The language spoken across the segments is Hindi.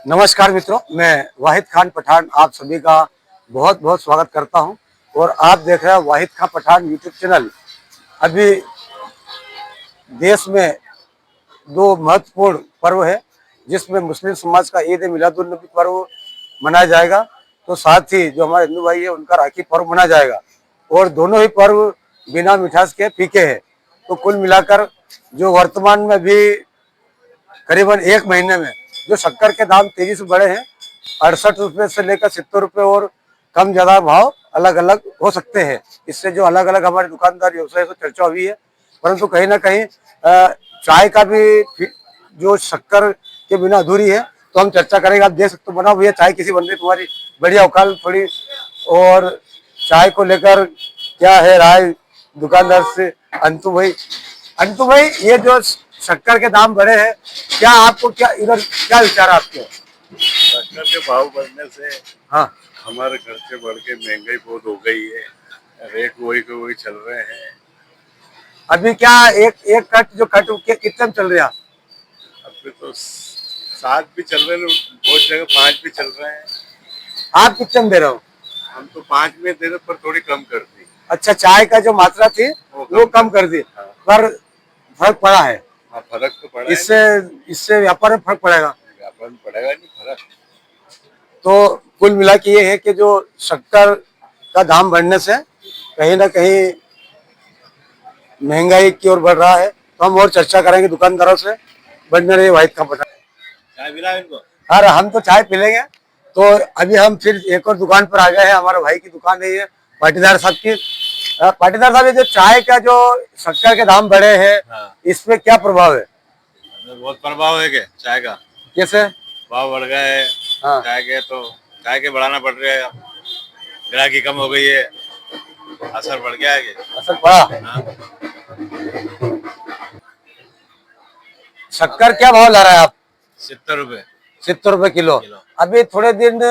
नमस्कार मित्रों, मैं वाहिद खान पठान आप सभी का बहुत बहुत स्वागत करता हूं और आप देख रहे हैं वाहिद खान पठान यूट्यूब चैनल। अभी देश में दो महत्वपूर्ण पर्व है जिसमें मुस्लिम समाज का ईद मिलादुन नबी पर्व मनाया जाएगा, तो साथ ही जो हमारे हिंदू भाई है उनका राखी पर्व मनाया जाएगा और दोनों ही पर्व बिना मिठास के फीके हैं। तो कुल मिलाकर जो वर्तमान में भी करीबन एक महीने में जो शक्कर के दाम तेजी से बढ़े हैं, 68 रुपये से लेकर 70 रुपये और कम ज्यादा भाव अलग अलग हो सकते हैं। इससे जो अलग अलग हमारे दुकानदार व्यवसाय से चर्चा हुई है, परंतु कहीं ना कहीं चाय का भी जो शक्कर के बिना अधूरी है, तो हम चर्चा करेंगे। आप देख सकते हो, बनाओ भैया चाय कैसी बन रही है तुम्हारी, बढ़िया उकाल थोड़ी। और चाय को लेकर क्या है राय दुकानदार से? अंतु भाई ये जो शक्कर के दाम बढ़े हैं, क्या आपको क्या इधर क्या विचार है आपके? शक्कर के भाव बढ़ने से हाँ, हमारे खर्चे बढ़ के महंगाई बहुत हो गई है। रेट वही के वही चल रहे हैं। अभी क्या एक एक कट जो कट कितने में चल रहे हैं? अभी तो 7 भी चल रहे हैं, बहुत जगह 5 भी चल रहे हैं। आप कितने में दे रहे हो? हम तो 5 में दे रहे, पर थोड़ी कम कर दी। अच्छा, चाय का जो मात्रा थी वो कम कर दी। हाँ। पर फर्क पड़ा है? हाँ, फर्क तो पड़ा इससे इससे व्यापार में फर्क पड़ेगा? व्यापार में पड़ेगा नहीं फर्क। तो कुल मिला के ये है कि जो शक्कर का दाम बढ़ने से कहीं ना कहीं महंगाई की ओर बढ़ रहा है। तो हम और चर्चा करेंगे दुकानदारों से। बढ़ने रही वाहिद का पता। चाय मिला इनको? अरे हम तो चाय पी लेंगे। तो अभी हम फिर एक और दुकान पर आ गए हैं। हमारे भाई की दुकान है ये, पाटीदार साहब की। पाटीदार साहब, ये जो चाय का जो शक्कर के दाम बढ़े हैं, हाँ। इसमें क्या प्रभाव है? बहुत प्रभाव है क्या चाय का? कैसे? भाव बढ़ गए। हाँ। चाय के बढ़ाना पड़ रहा है। ग्राहकी कम हो गई है, असर बढ़ गया है। असर पड़ा? हाँ। शक्कर क्या भाव ला रहा है आप? 70 रुपए। 70 रुपए किलो। अभी थोड़े दिन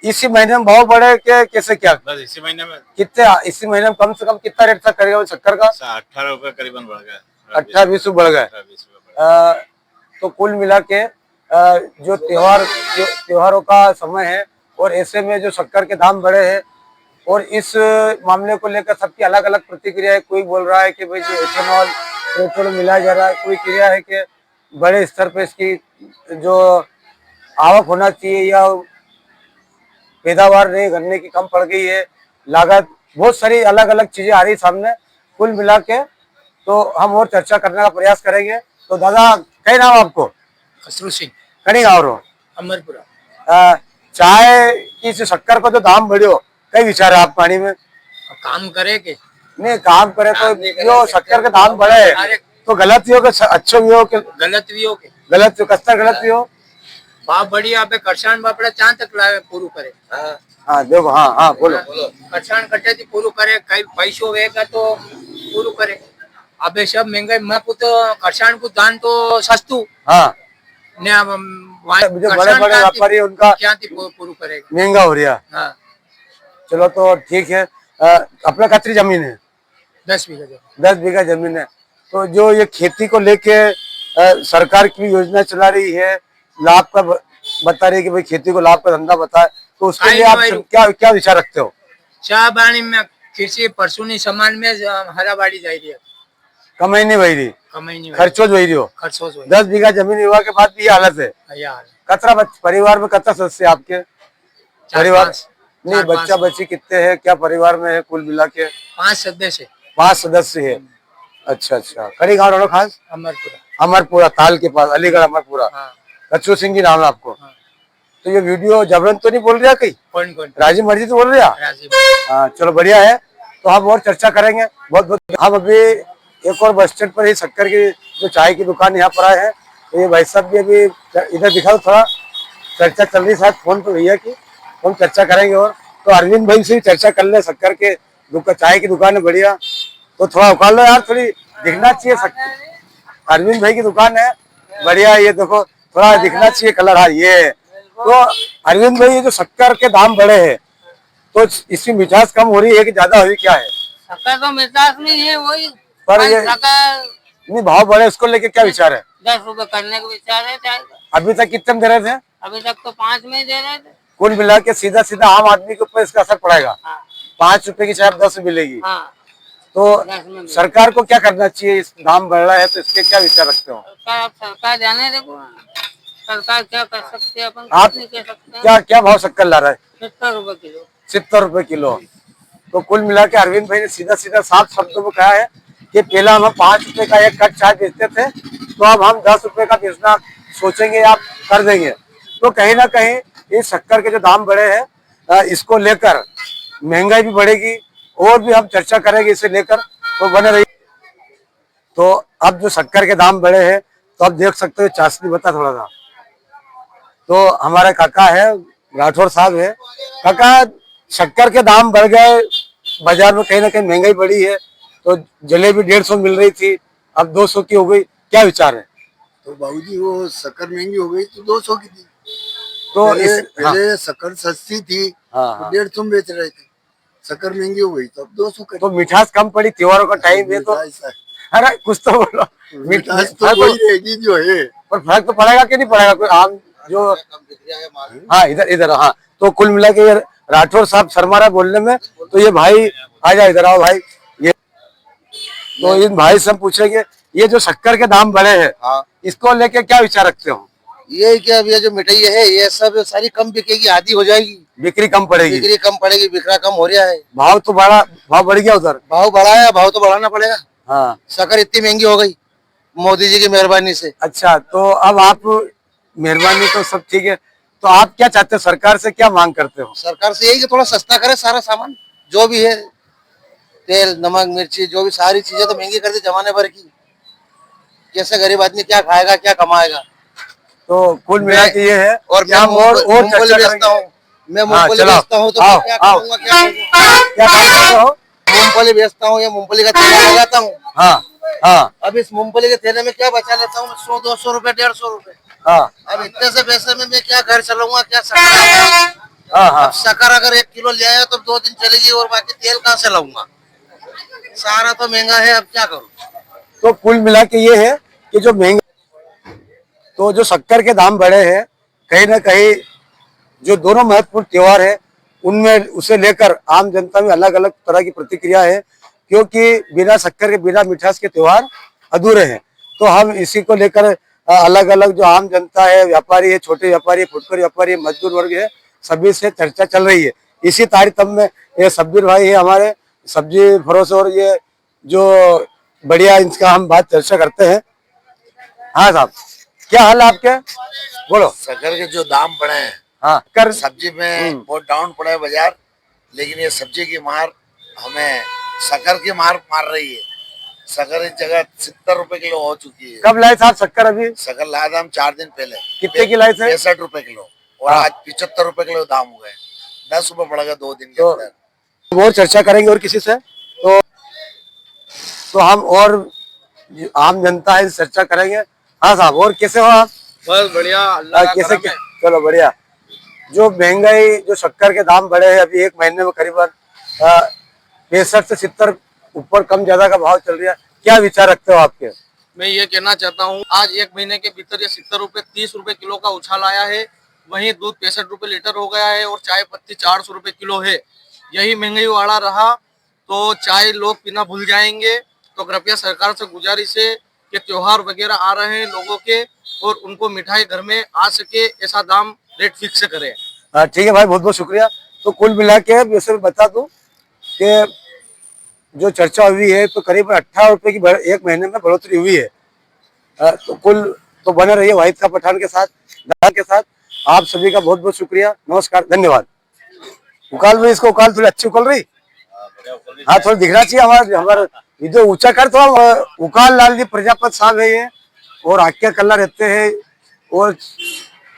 इसी महीने में भाव बढ़े के कैसे क्या? बस इसी महीने में कितने इसी महीने में कम से कम कितना रेट तक करेगा शक्कर का? 18 रुपए करीबन बढ़ गया। 18-20 बढ़ गए। 18-20 रुपए। तो कुल मिला के जो त्योहारों का समय है और ऐसे में जो शक्कर के दाम बढ़े हैं और इस मामले को लेकर सबकी अलग अलग प्रतिक्रिया है। कोई बोल रहा है कि भाई जो एथेनॉल पेट्रोल मिलाया जा रहा है, कोई क्रिया है कि बड़े स्तर पे इसकी जो आवक होना चाहिए या पैदावार नहीं करने की कम पड़ गई है, लागत, बहुत सारी अलग अलग चीजें आ रही सामने। कुल मिला के तो हम और चर्चा करने का प्रयास करेंगे। तो दादा, कई नाम आपको? खसरू सिंह, कहीं गाँव रहो? अमरपुरा। चाय की जो शक्कर का जो दाम बढ़ियो, कई विचार है आप पानी में? काम करे के नहीं, काम करे तो नहीं करे जो शक्कर के दाम बढ़े तो गलत भी हो कि अच्छो भी हो कि गलत भी हो के गलत कस्तर गलत भी हो? बाप बढ़िया पे करसान बापड़ा चांद तक लावे पूरू करे। हाँ देखो, हाँ हाँ बोलो। करसान कटे थी पूरू करे, कई पैसों वेगा तो पूरू करे। अबे सब महंगाई मैं को तो करसान को दान तो सस्तू। हाँ, ने जो बड़े बड़े व्यापारी उनका क्या थी पूरू करेगा, महंगा हो रहा। हाँ। चलो तो ठीक है। अपना कतरी जमीन है? 10 बीघा जमीन। 10 बीघा जमीन है। तो जो ये खेती को लेके सरकार की भी योजना चला रही है, लाभ का बता रही है कि भाई खेती को लाभ का धंधा बताए, तो उसके लिए आप क्या क्या विचार रखते हो? चाह बाणी में कृषि परसुनी समान में हरा बाड़ी जा रही है, कमाई नहीं वही रही, कमाई नहीं, खर्चो जो रही हो। खर्चो 10 बीघा जमीन हुआ के बाद भी ये हालत है। यार कतरा परिवार में कतरा सदस्य आपके? परिवार नहीं, बच्चा बच्ची कितने हैं, क्या परिवार में है कुल मिला के? 5 सदस्य। 5 सदस्य है। अच्छा अच्छा। कड़ी गाँव रहो खास? अमरपुरा। अमरपुरा ताल के पास, अलीगढ़ अमरपुरा। हाँ। कच्चू सिंह जी नाम है आपको? हाँ। तो ये वीडियो जबरन तो नहीं बोल रहा कहीं? कौन राजी मर्जी तो बोल रहा? हाँ चलो बढ़िया है। तो हम और चर्चा करेंगे। बहुत बहुत। हम अभी एक और बस स्टैंड पर ही शक्कर की जो चाय की दुकान यहाँ पर आए हैं। तो ये भाई साहब भी अभी इधर दिखा, थोड़ा चर्चा चल रही शायद फोन पे भैया की, हम चर्चा करेंगे। और तो अरविंद भाई से भी चर्चा कर ले। शक्कर के चाय की दुकान है बढ़िया, तो थोड़ा उखाड़ लो यार, थोड़ी दिखना चाहिए। अरविंद भाई की दुकान है बढ़िया, ये देखो थोड़ा दिखना चाहिए कलर। हाँ ये तो अरविंद भाई, ये जो शक्कर के दाम बढ़े हैं तो इसकी मिठास कम हो रही है कि ज्यादा हो रही, क्या है? शक्कर तो मिठास नहीं है, वही पर ये शक्कर नहीं भाव बढ़े, इसको लेके क्या विचार है? 10 रुपए करने का विचार है। अभी तक कितने में दे रहे थे? अभी तक तो 5 में ही दे रहे थे। कुल मिला के सीधा सीधा आम आदमी के ऊपर इसका असर पड़ेगा। हाँ 5 रुपए की चाय अब 10 में मिलेगी। हाँ तो 10 में मिले। सरकार को क्या करना चाहिए, इस दाम बढ़ रहा है तो इसके क्या विचार रखते हो? सरकार, अब सरकार जाने देखो, सरकार क्या कर सकती है, अपन आप कुछ नहीं कह सकते हैं। क्या क्या भाव शक्कर ला रहा है? 70 रुपए किलो। 70 रुपए किलो। तो कुल मिला के अरविंद भाई ने सीधा सीधा साफ शब्दों में कहा है कि पहला हम 5 रुपए का एक कट चाय बेचते थे, तो अब हम 10 रुपए का बेचना सोचेंगे या कर देंगे। तो कहीं ना कहीं इस शक्कर के जो दाम बढ़े हैं, इसको लेकर महंगाई भी बढ़ेगी और भी हम चर्चा करेंगे इसे लेकर, तो बने रहिए। तो अब जो शक्कर के दाम बढ़े हैं, तो अब देख सकते हो, चाशनी बता थोड़ा सा। तो हमारा काका है, राठौर साहब है। काका, शक्कर के दाम बढ़ गए, बाजार में कहीं ना कहीं महंगाई बढ़ी है, तो जलेबी 150 मिल रही थी, अब 200 की हो गई, क्या विचार है? तो बाबूजी वो शक्कर महंगी हो गई तो 200 की थी। तो पहले शक्कर सस्ती थी हाँ, तो 150 में बेच रहे थे। शक्कर महंगी हो गई तो अब 200 कर। तो मिठास कम पड़ी, त्योहारों का टाइम है तो अरे कुछ तो बोलो। मिठास तो वही रहेगी जो है। पर फर्क तो पड़ेगा कि नहीं पड़ेगा? कोई आम जो, हाँ इधर इधर, हाँ। तो कुल मिला के ये राठौर साहब शर्मा रहा बोलने में, तो ये भाई आ जाओ, इधर आओ भाई। ये तो इन भाई से हम पूछेंगे, ये जो शक्कर के दाम बढ़े हैं, हाँ, इसको लेके क्या विचार रखते हो? ये क्या, अब ये जो मिठाई है ये सब सारी कम बिकेगी, आधी हो जाएगी, बिक्री कम पड़ेगी, बिक्री कम पड़ेगी, बिकरा कम हो रहा है। भाव तो बड़ा, भाव बढ़ गया उधर। भाव बढ़ा है, भाव तो बढ़ाना पड़ेगा। हाँ शक्कर इतनी महंगी हो गई मोदी जी की मेहरबानी से। अच्छा, तो अब आप, मेहरबानी तो सब ठीक है, तो आप क्या चाहते हो, सरकार से क्या मांग करते हो? सरकार से यही कि थोड़ा सस्ता करे सारा सामान जो भी है, तेल नमक मिर्ची जो भी सारी चीजें तो महंगी कर दी जमाने भर की। कैसे गरीब आदमी क्या खाएगा क्या कमाएगा? तो कुल मिला के ये है। और मैं मूंगफली बेचता हूँ, मैं मूंगफली बेचता हूँ तो क्या करूँगा, क्या क्या काम करते हो? मूंगफली बेचता हूँ या मूंगफली का ठेला लगाता हूँ। हाँ हाँ अब इस मूंगफली के थैले में क्या बचा लेता हूँ, 100-200 रुपए 150 रुपए। हाँ अब इतने से पैसे में मैं क्या घर चलाऊंगा, क्या शक्कर। हाँ हाँ। अब शक्कर अगर 1 किलो ले आया तो 2 दिन चलेगी, और बाकी तेल कहाँ से लाऊंगा? सारा तो महंगा है, अब क्या करूँ? तो कुल मिला के ये है कि जो महंगा, तो जो शक्कर के दाम बढ़े हैं, कहीं ना कहीं जो दोनों महत्वपूर्ण त्योहार है, उनमें उसे लेकर आम जनता में अलग अलग तरह की प्रतिक्रिया है, क्योंकि बिना शक्कर के, बिना मिठास के त्योहार अधूरे हैं। तो हम इसी को लेकर अलग अलग जो आम जनता है, व्यापारी है, छोटे व्यापारी है, फुटकर व्यापारी है, मजदूर वर्ग है, सभी से चर्चा चल रही है। इसी तारतम्य में ये सब्बीर भाई है हमारे, सब्जी फरोश, और ये जो बढ़िया, इनका हम बात चर्चा करते हैं। हाँ साहब, क्या हाल है आपके? बोलो। शक्कर के जो दाम बढ़े हैं, हाँ कर, सब्जी में बहुत डाउन पड़ा है बाजार, लेकिन ये सब्जी की मार हमें शक्कर की मार रही है। शक्कर इस जगह 70 रुपए किलो हो चुकी है। कब लाए साहब शक्कर? अभी शक्कर लाया था हम 4 दिन पहले। कितने की लाए थे? 65 रुपए किलो, और आज 75 रुपए किलो दाम हो गए। 10 रुपए बढ़ गया 2 दिन के अंदर। और चर्चा करेंगे और किसी से, तो हम और आम जनता है चर्चा करेंगे। हाँ साहब, और कैसे हो आप? बस बढ़िया, अल्लाह का कैसे करम है। चलो बढ़िया। जो महंगाई, जो शक्कर के दाम बढ़े हैं, अभी 1 महीने में करीबन 65 से 70 ऊपर कम ज्यादा का भाव चल रहा है, क्या विचार रखते हो आपके? मैं ये कहना चाहता हूँ, आज 1 महीने के भीतर ये 70 रुपए 30 रुपए किलो का उछाल आया है। वहीं दूध 65 रुपए लीटर हो गया है, और चाय पत्ती 400 रुपए किलो है। यही महंगाई वाला रहा तो चाय लोग पीना भूल जाएंगे। तो कृपया सरकार से गुजारिश है कि त्योहार वगैरह आ रहे हैं लोगों के, और उनको मिठाई घर में आ सके, ऐसा दाम रेट फिक्स करें। ठीक है भाई, बहुत बहुत शुक्रिया। तो कुल मिला के वैसे बता दूं कि जो चर्चा हुई है, तो करीब 18 रुपए की 1 महीने में बढ़ोतरी हुई है। तो बने रहिए वाहिद खां पठान के साथ, के साथ। आप सभी का बहुत बहुत शुक्रिया, नमस्कार, धन्यवाद। उकाल में इसको, उकाल थोड़ी अच्छी उकल रही। हाँ, थोड़ा दिखना चाहिए हमारा जो ऊंचा कर। तो उकाल लाल जी प्रजापत साहब है ये, और आख्या कल्ला रहते हैं, और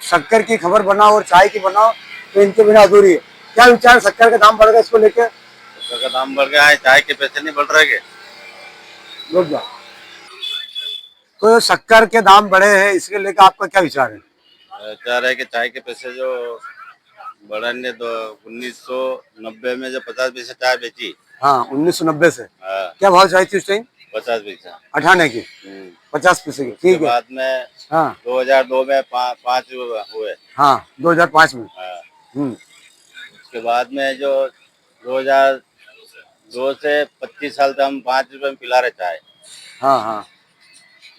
शक्कर की खबर बनाओ और चाय की बनाओ, तो इनके बिना अधूरी है। क्या विचार, शक्कर का दाम बढ़ गया, इसको लेके? शक्कर का दाम बढ़ गया है, चाय के पैसे नहीं बढ़ रहे। तो शक्कर के दाम बढ़े हैं, इसके लेकर आपका क्या विचार है? विचार है कि चाय के पैसे जो बढ़ाने, तो 1990 में जो 50 पैसे चाय बेची। हाँ, 1990 से हाँ, क्या भाव चाहिए थी उस टाइम? 50 पैसा। 98 की। 50 पैसे की, उसके ठीक है। बाद में हाँ 2002 में पाँच हुए। हाँ 2005 में। हाँ, हम्म। उसके बाद में जो 2002 से 25 साल तक हम 5 रुपए में पिला रहे चाय। हाँ हाँ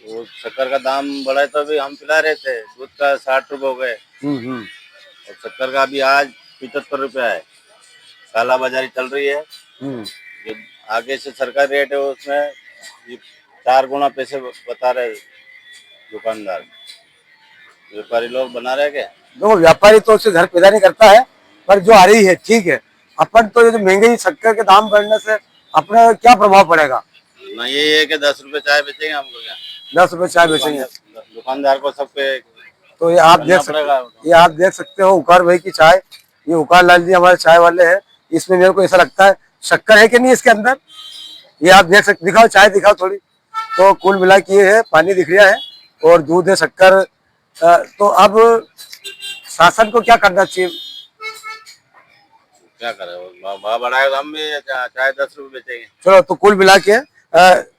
वो शक्कर का दाम बढ़ा तो भी हम पिला रहे थे। दूध का 60 रुपए हो गए हम्म। और शक्कर का अभी आज 75 रुपया है। काला बाजारी चल रही है। हम्म। जो आगे से सरकारी रेट है उसमें ये 4 गुना पैसे बता रहे दुकानदार। व्यापारी लोग बना रहे क्या? देखो व्यापारी तो उससे घर पैदा नहीं करता है, पर जो आ रही है ठीक है। अपन तो ये जो महंगाई शक्कर के दाम बढ़ने से अपना क्या प्रभाव पड़ेगा? ना ये है कि 10 रुपए चाय बेचेंगे हमको क्या? 10 रुपए चाय बेचेंगे। दुकानदार को सबके तो ये आप करना देख सकते पड़ेगा। ये आप देख सकते हो उकार भाई की चाय। ये उकार लाल जी हमारे चाय वाले हैं। इसमें मेरे को ऐसा लगता है शक्कर है कि नहीं इसके अंदर। ये आप देख सकते, दिखाओ चाय दिखाओ थोड़ी। तो कुल मिला के ये है, पानी दिख रहा है और दूध है, शक्कर। तो अब शासन को क्या करना चाहिए? क्या करे वो भाव बढ़ाएगा तो हम भी चाय 10 रुपए बेचेंगे। चलो तो कुल मिला के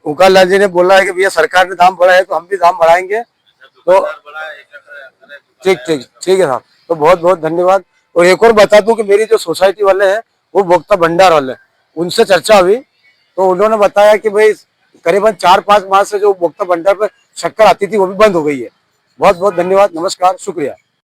उकार लाल जी ने बोला है कि भैया सरकार ने दाम बढ़ाया है तो हम भी दाम बढ़ाएंगे। तो ठीक ठीक ठीक है साहब, तो बहुत बहुत धन्यवाद। और एक और बता दूं कि मेरी जो सोसाइटी वाले हैं वो भोक्ता भंडार वाले, उनसे चर्चा हुई तो उन्होंने बताया कि भाई करीबन 4-5 माह से जो भोक्ता भंडार पर शक्कर आती थी वो भी बंद हो गई है। बहुत बहुत धन्यवाद, नमस्कार, शुक्रिया।